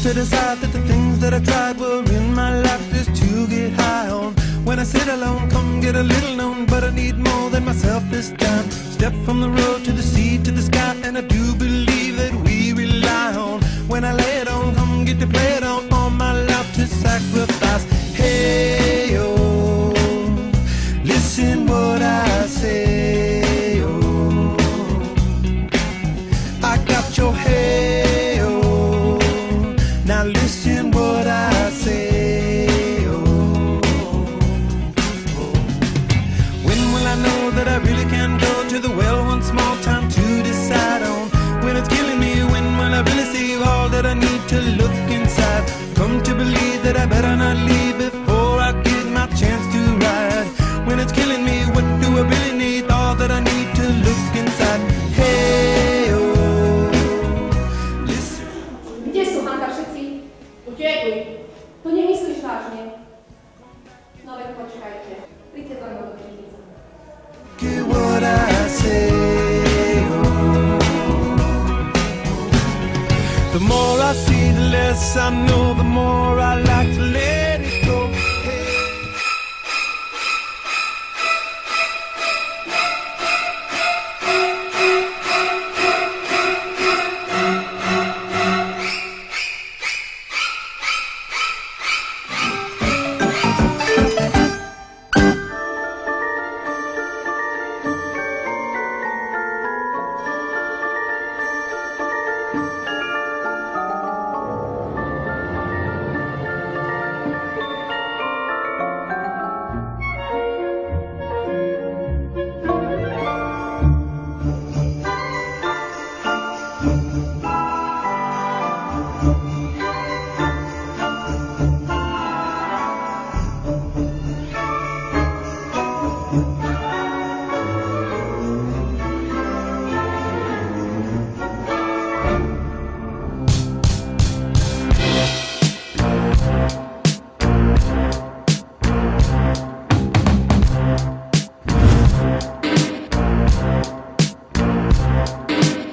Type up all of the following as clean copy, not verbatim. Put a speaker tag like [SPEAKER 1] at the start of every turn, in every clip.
[SPEAKER 1] to decide that the things that I tried were in my life just to get high on. When I sit alone, come get a little known, but I need more than myself this time. Step from the road to the sea to the sky, and I do believe that we rely on. When I lay it on, come get to play it on, all my life to sacrifice. Hey, oh, listen what I say, oh, I got your hey, oh, now listen what I say, oh, when will I know that I really can go to the well one small time to decide on? When it's killing me, when will I really see all that I need to look inside? Come to believe that I better not leave before I get my chance to ride. When it's killing me, what do I really need? All that I need to look inside. Hey, oh, listen.
[SPEAKER 2] Kde sú, Hanka, všetci? Utiekli. To nemyslíš vážne. No veď počkajte. Príďte za mnou do knižnice.
[SPEAKER 1] Get what I say, oh. The more I see, the less I know, the more I like to let it go.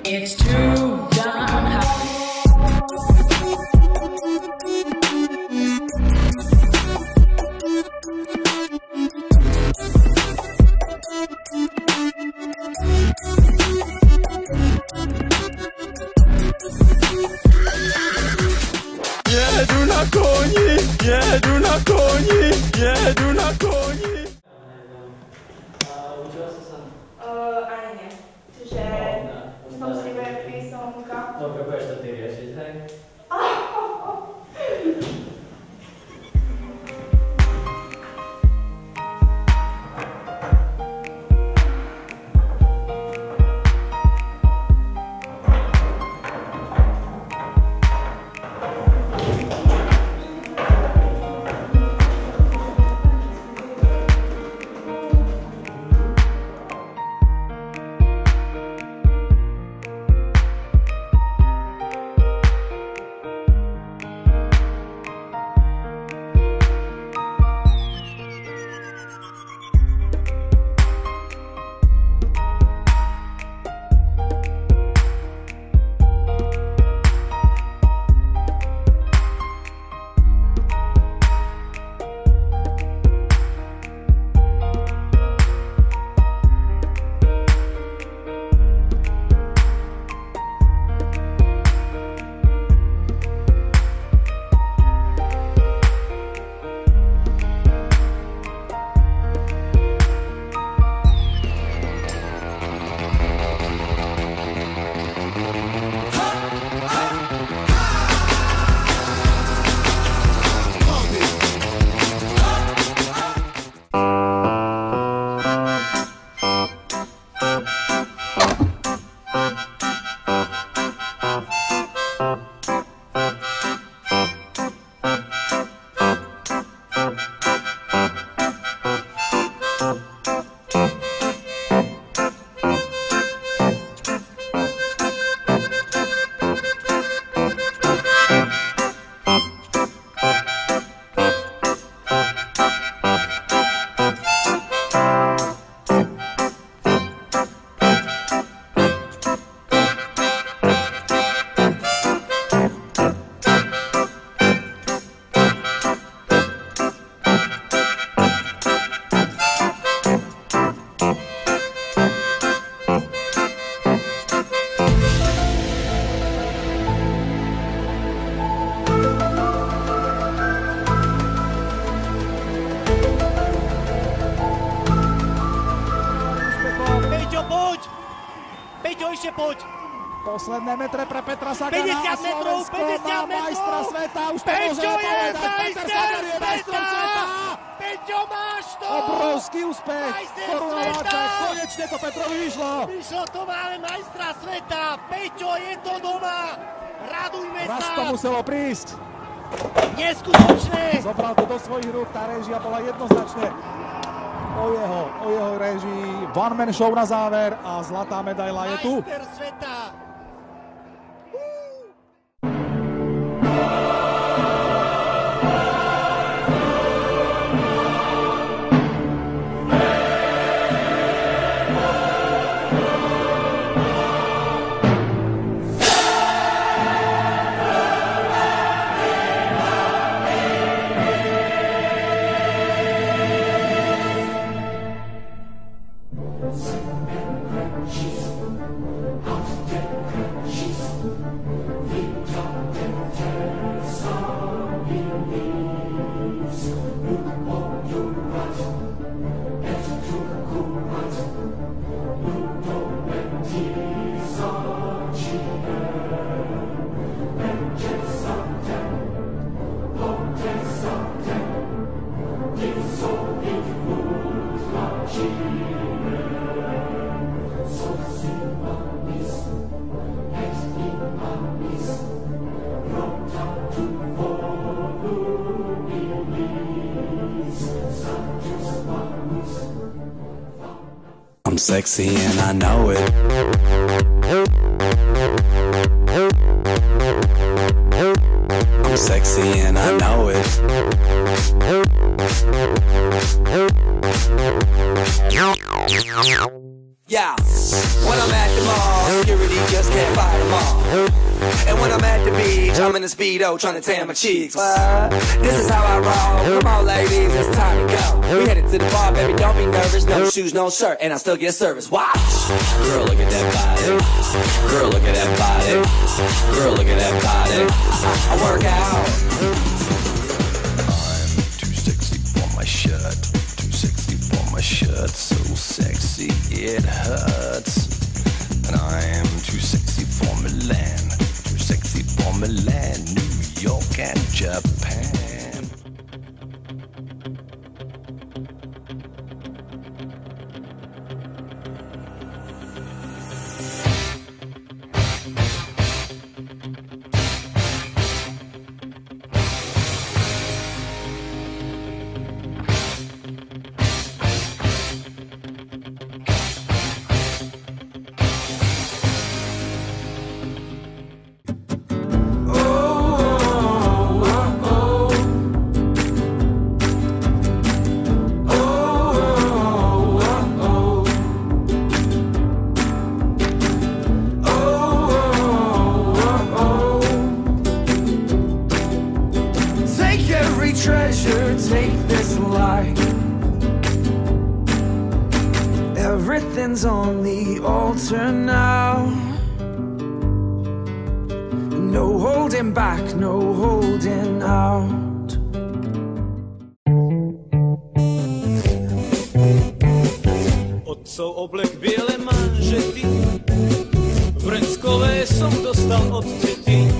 [SPEAKER 3] It's too darn hot.
[SPEAKER 1] Jedu na koni, jedu na koni, jedu na koni.
[SPEAKER 4] Učila si sa?
[SPEAKER 2] Ani nie. Čiže som si vyberať písomka.
[SPEAKER 4] Dobre, budeš to ty riešiť, hej?
[SPEAKER 5] poď.
[SPEAKER 6] Posledné metre pre Petra Sagana.
[SPEAKER 5] 50 metrov, 50 metrov.
[SPEAKER 6] Majstra sveta, už to
[SPEAKER 5] Peťo
[SPEAKER 6] môžeme povedať. Peter Sagan je majstrom sveta.
[SPEAKER 5] Peťo, máš to.
[SPEAKER 6] Obrovský úspech.
[SPEAKER 5] Majster
[SPEAKER 6] Korunováča,
[SPEAKER 5] sveta.
[SPEAKER 6] konečne to Petrovi vyšlo.
[SPEAKER 5] Vyšlo to, máme majstra sveta. Peťo, je to doma. Radujme sa.
[SPEAKER 6] Raz to muselo prísť.
[SPEAKER 5] Neskutočné.
[SPEAKER 6] Zobral to do svojich rúk, tá réžia bola jednoznačne o jeho réžii. One man show na záver a zlatá medaila je tu.
[SPEAKER 5] Majster sveta.
[SPEAKER 7] I'm sexy and I know it. I'm sexy and I know it. Yeah, when I'm at the mall, security just can't fight them all. And when I'm at the beach, I'm in a Speedo trying to tan my cheeks. What? This is how I roll. Come on, ladies, it's time to go. We headed to the bar, baby, don't be nervous. No shoes, no shirt, and I still get service. Watch. Girl, look at that body. Girl, look at that body. Girl, look at that body. I work out.
[SPEAKER 8] I'm too sexy for my shirt. Too sexy for my shirt. So sexy it hurts. And I'm too sexy for Milan. Too sexy for Milan, New York and Japan.
[SPEAKER 7] Treasure, take this life. Everything's on the altar now. No holding back, no holding out.
[SPEAKER 4] Otcov oblek biele manžety, Vrenskové som dostal od tety.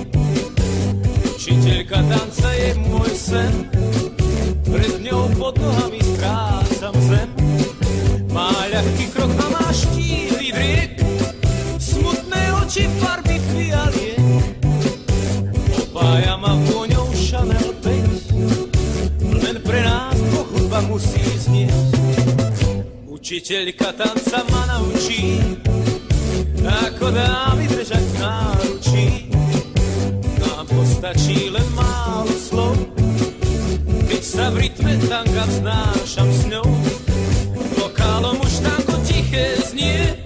[SPEAKER 4] Učiteľka tanca je môj sen, pred ňou pod nohami strácam zem. Má ľahký krok a má štíhly driek, smutné oči farby fialiek. Opája ma vôňou Chanel 5, len pre nás dvoch hudba musí znieť. Učiteľka tanca ma naučí, ako dámy držať v náručí. Nám postačí len málo slov, keď sa v rytme tanga vznášam s ňou. Vokálom už tango tiché znie,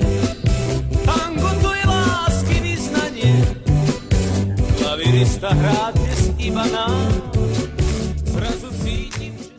[SPEAKER 4] tango to je lásky vyznanie. Klavirista hrá dnes iba nám, zrazu cítim, že...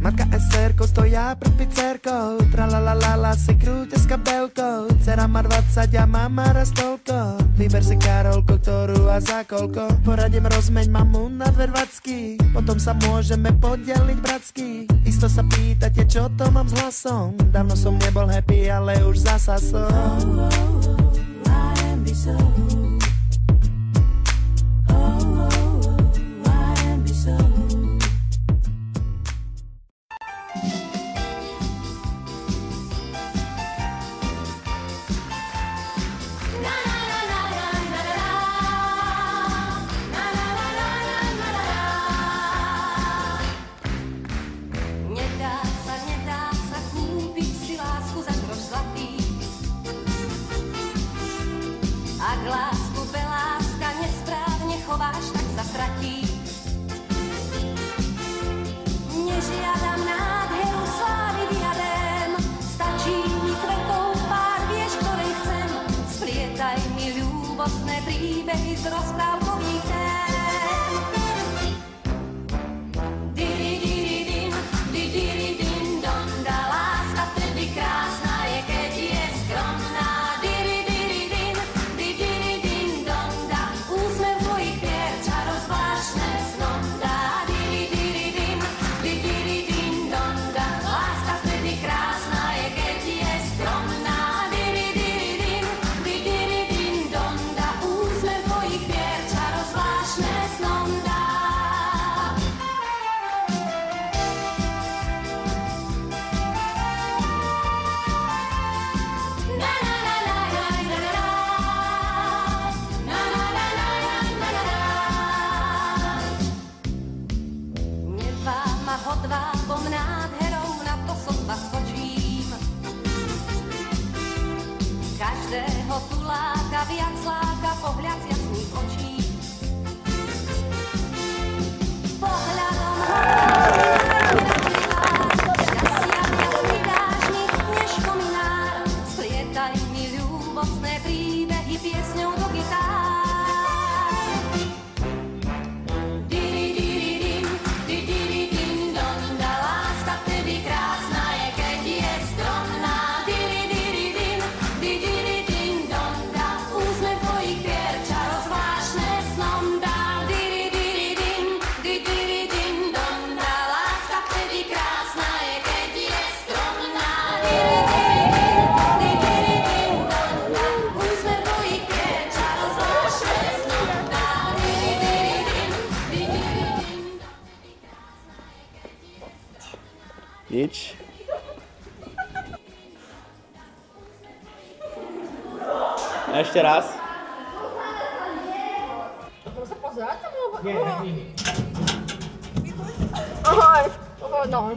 [SPEAKER 9] Matka SR-ko stojá pred pizzerkou, tralalala si krúte s kabelkou, dcera má 20 a mama raz toľko. Vyber si Karolko, ktorú a za koľko. Poradím, rozmeň mamu na 2 dvacky. Potom sa môžeme podeliť bratsky. Isto sa pýtate, čo to mám s hlasom. Dávno som nebol happy, ale už zasa som.
[SPEAKER 10] Ak lásku beláska nesprávne chováš, tak sa stratí. Nežiadam nádheru slávy diadém, stačí mi kvetov pár, vieš, ktorej chcem. Splietaj mi ľúbostné príbehy z rozprávkových tém. Diri diri din, di diri din don, da láska vtedy krásna je, keď je skromná. Hodvábom nádherou na to sotva skočím. Každého tu láka, viac láka pohľad z jasných očí. Pohľadom šťastia viac mi dáš než kominár. Splietaj mi ľúbostné príbehy piesňou do gitár.
[SPEAKER 11] Nič. Ešte raz.
[SPEAKER 2] Môžem sa pozerať?
[SPEAKER 11] Nie, nie.
[SPEAKER 2] Ahoj, no.